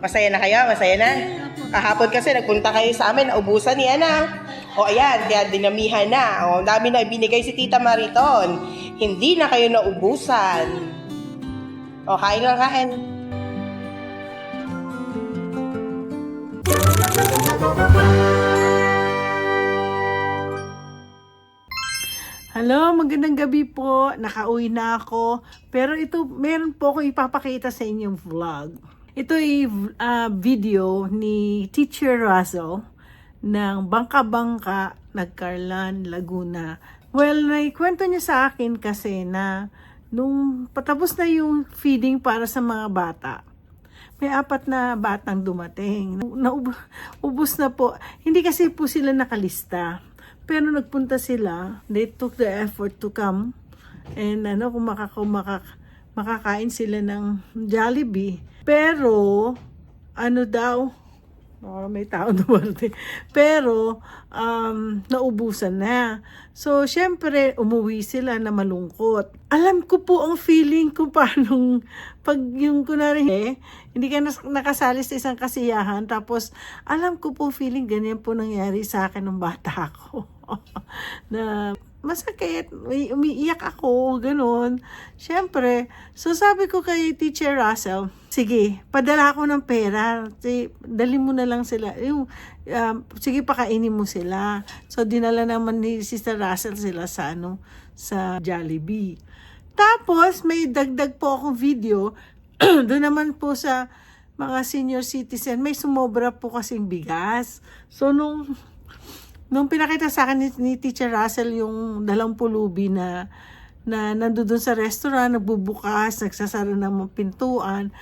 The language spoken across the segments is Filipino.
Masaya na kayo? Masaya na? Kahapon kasi nagpunta kayo sa amin, naubusan ni Ana. O ayan, kaya dinamihan na. O, dami na ibinigay si Tita Mariton. Hindi na kayo naubusan. O, kain lang, kain. Hello, magandang gabi po. Nakauwi na ako. Pero ito, meron po akong ipapakita sa inyong vlog. Ito ay video ni Teacher Russell ng Bangka-Bangka, Nagcarlan, Laguna. Well, naikwento niya sa akin kasi na nung patapos na yung feeding para sa mga bata, may 4 na batang dumating. Ubus na po. Hindi kasi po sila nakalista. Pero nagpunta sila, they took the effort to come. And kung makakain sila ng Jollibee. Pero, may tao dumating. Pero, naubusan na. So, syempre, umuwi sila na malungkot. Alam ko po ang feeling kung paano, pag yung kunwari, hindi ka nakasali sa isang kasiyahan, tapos, alam ko po feeling ganyan po nangyari sa akin nung bata ako. Na masakit, umiiyak ako, ganun. Siyempre, so sabi ko kay Teacher Russell, sige, padala ako ng pera. Dali mo na lang sila. Sige, pakainin mo sila. So, dinala naman ni Sister Russell sila sa, sa Jollibee. Tapos, may dagdag po akong video. Doon naman po sa mga senior citizen, may sumobra po kasing bigas. So, nung pinakita sa akin ni Teacher Russell yung 20 pulubi na nandoon sa restaurant, nagbubukas, nagsasara ng mga pintuan,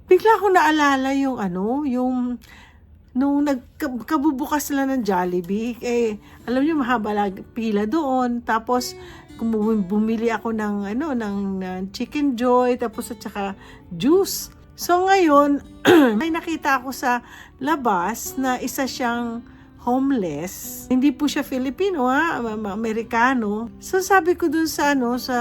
bigla ko naalala yung nung nagkabubukas sila ng Jollibee, alam niyo mahaba pila doon, tapos bumili ako ng Chicken Joy, tapos at saka juice. So ngayon, may nakita ako sa labas na isa siyang homeless. Hindi po siya Filipino, Amerikano. So sabi ko dun sa sa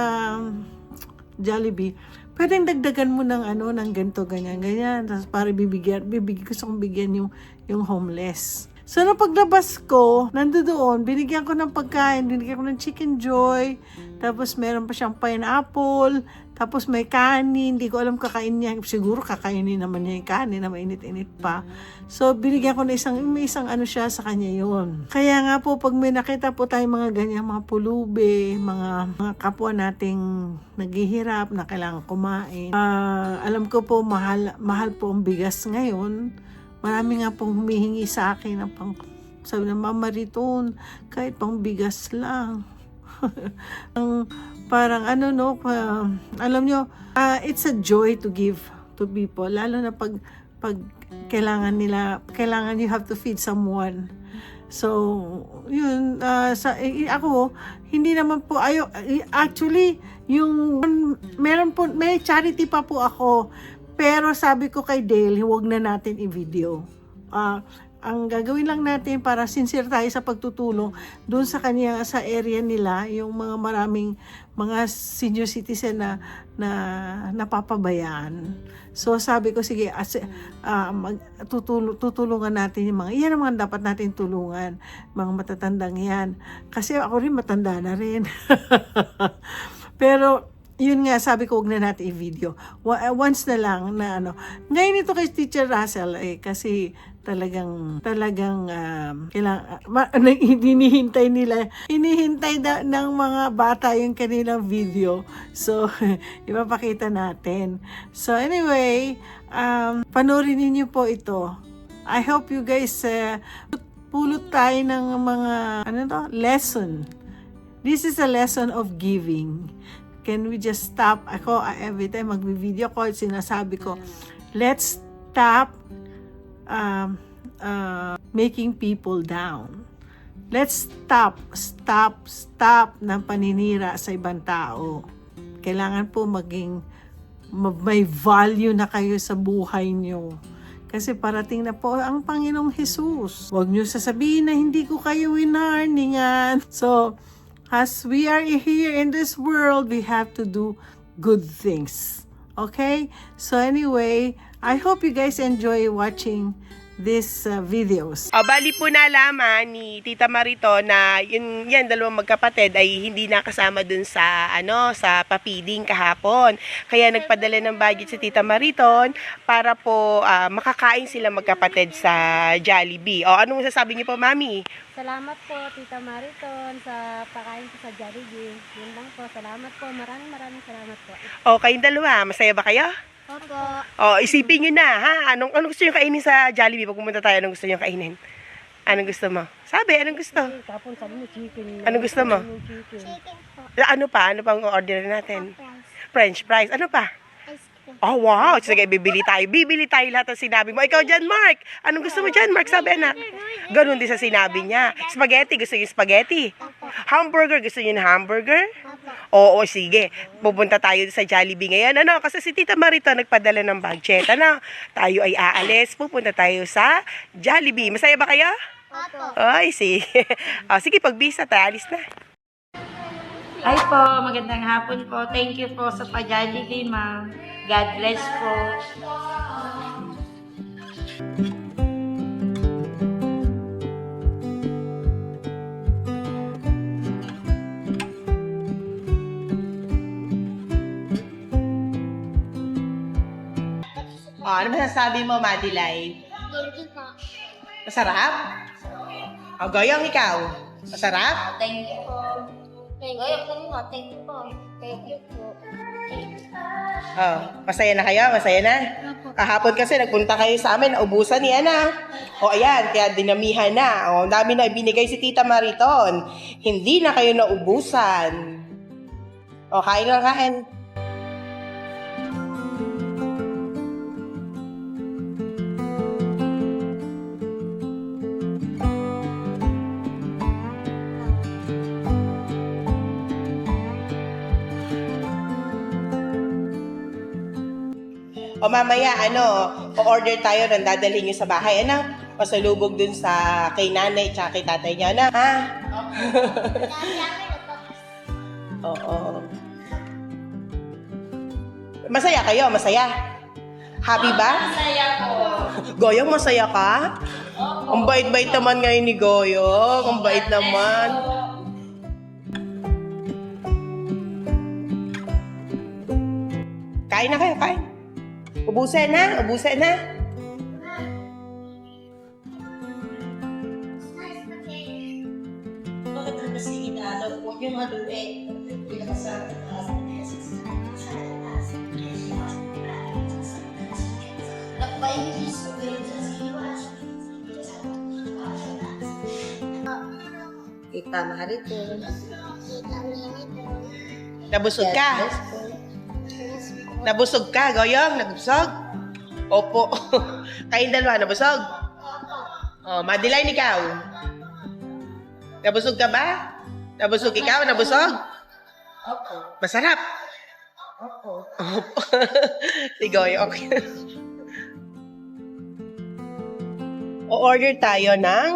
Jollibee, pwedeng dagdagan mo ng ng ganito, ganyan. Tapos para gusto kong bigyan yung homeless. So nung paglabas ko, nandoon, binigyan ko ng pagkain, binigyan ko ng Chicken Joy, tapos meron pa siyang pineapple, tapos may kanin, hindi ko alam kakain niya, siguro kakainin naman niya yung kanin na mainit-init pa. So binigyan ko na may isang siya sa kanya yun. Kaya nga po, pag may nakita po tayong mga ganyan, mga pulubi, mga kapwa nating naghihirap na kailangan kumain, alam ko po, mahal po ang bigas ngayon. Marami nga pong humihingi sa akin ng sabi ng Mama Riton, kahit pang bigas lang. Parang alam nyo, it's a joy to give to people, lalo na pag kailangan you have to feed someone. So, yun, ako, hindi naman po, actually, may charity pa po ako. Pero sabi ko kay Dale, huwag na natin i-video. Ang gagawin lang natin para sincere tayo sa pagtutulong doon sa area nila, yung mga maraming mga senior citizen na napapabayaan. So sabi ko, sige, tutulungan natin yung yan ang mga dapat natin tulungan, mga matatandang yan. Kasi ako rin matanda na rin. Pero yun nga, sabi ko, huwag na natin i-video. Once na lang na Ngayon ito kay Teacher Russell, kasi talagang hinihintay ng mga bata yung kanilang video. So, ipapakita natin. So, anyway, panoorin niyo po ito. I hope you guys pulot tayo ng mga, lesson. This is a lesson of giving. Can we just stop? Ako, every time mag-video call, sinasabi ko, let's stop making people down. Let's stop ng paninira sa ibang tao. Kailangan po may value na kayo sa buhay nyo. Kasi parating na po ang Panginoong Jesus. Huwag nyo sasabihin na hindi ko kayo winarningan. So, as we are here in this world, we have to do good things. Okay? So anyway, I hope you guys enjoy watching these videos. Bali po nalaman ni Tita Marito na yan dalawang magkapatid ay hindi nakasama dun sa sa papiding kahapon. Kaya nagpadala ng budget si Tita Mariton para po makakain sila magkapatid sa Jollibee. Anong sasabi niyo po, Mami? Salamat po, Tita Mariton, sa pakain ko sa Jollibee. Yun lang po. Salamat po. Maraming salamat po. Kayong dalawa, masaya ba kayo? Opo. Isipin nyo na, ha? Anong gusto nyo kainin sa Jollibee? Pag pumunta tayo, anong gusto nyo kainin? Anong gusto mo? Sabi, anong gusto? Tapon sabi mo chicken. Anong gusto mo? Chicken po. Ano pa? Ano pang order natin? Fries. French fries. Ano pa? Ice cream. Wow! Sige, bibili tayo. Bibili tayo lahat ng sinabi mo. Ikaw dyan, Mark. Anong gusto mo dyan, Mark? Sabi, anak. Ganun din sa sinabi niya. Spaghetti. Gusto niyo spaghetti? Hamburger. Gusto niyo ng hamburger? Oo, sige. Pupunta tayo sa Jollibee ngayon. Kasi si Tita Marito nagpadala ng budget. Tayo ay aalis. Pupunta tayo sa Jollibee. Masaya ba kayo? Opo. Ay, sige. Sige, pagbisa tayo. Alis na. Ay po, magandang hapon po. Thank you po sa pa-Jollibee, ma'am. God bless po. Ano masasabi mo, Madilay? Thank you po. Masarap? Goyong, ikaw? Masarap? Thank you po. Thank you po. Thank you po. Thank you po. Masaya na kayo? Masaya na? Kahapon kasi nagpunta kayo sa amin, naubusan ni Ana. Ayan, kaya dinamihan na. Ang dami na ibinigay si Tita Mariton. Hindi na kayo naubusan. Kain lang, kain. Mamaya, o-order tayo ng dadalhin nyo sa bahay. Pasalubog dun sa kay nanay tsaka kay tatay niya, ha? Oo. Masaya kayo? Masaya? Happy ba? Masaya po. Goyong, masaya ka? Ang bait-bait naman ngayon ni Goyong. Ang bait naman. Kain na kayo, kain. Ubusin na, ubusin na. Bakit na kasi inalaw po yung haluin? Nagpaibis ko yun sa siwas. Kita Marito. Tita Mariton. Nabusog ka? Nabusog ka, Goyong? Nabusog? Opo. Kayong dalawa, nabusog? Madilay, ikaw? Nabusog ka ba? Nabusog ikaw? Nabusog? Opo. Masarap? Opo. Opo. Si Goyong, okay. O-order tayo ng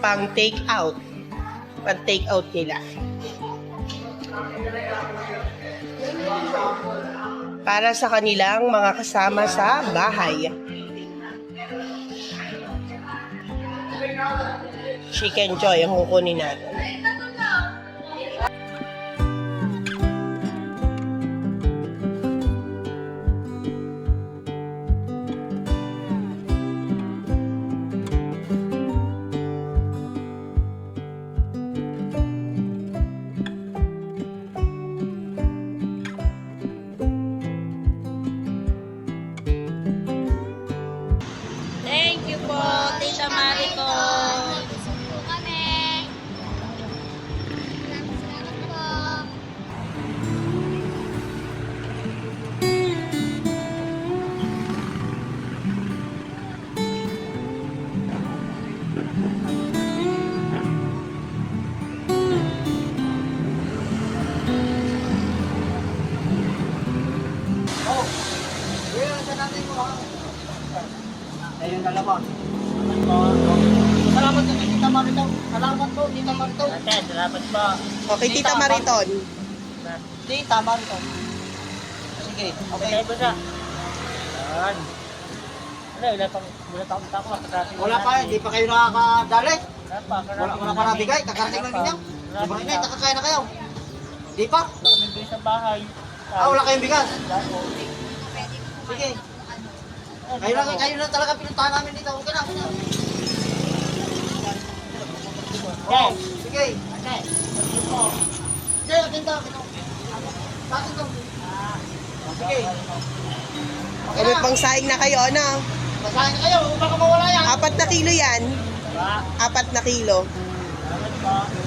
pang take out. Pang take out nila. Para sa kanilang mga kasama sa bahay. Chicken Joy ang kukunin natin. Thank you po, Tita Marito. Busog po kami. Salamat po. Ayun dalawa. Salamat po, Tita Marito. Salamat po, Tita Marito. Salamat po. Okay, Tita Mariton. Tita Marito. sige. Okay. Okay, basta. Yan. Ano, wala pa akong tako. Wala pa, hindi pa kayo nakakadali. Wala pa nabigay, kakarating lang ninyo. Di ba ina, nakakain na kayo? Di pa? Wala kami bilis sa bahay. Wala kayong bigas. Sige. Kayo na talaga pinuntahan namin dito. Okay na, okay na. Okay. Sige. Okay. Sige, akin to. Akin to. Sige. Okay May na. pangsaing na kayo, ano? Masahin na kayo, baka mawala yan. 4 na kilo yan. Ba? 4 na kilo. Salamat po.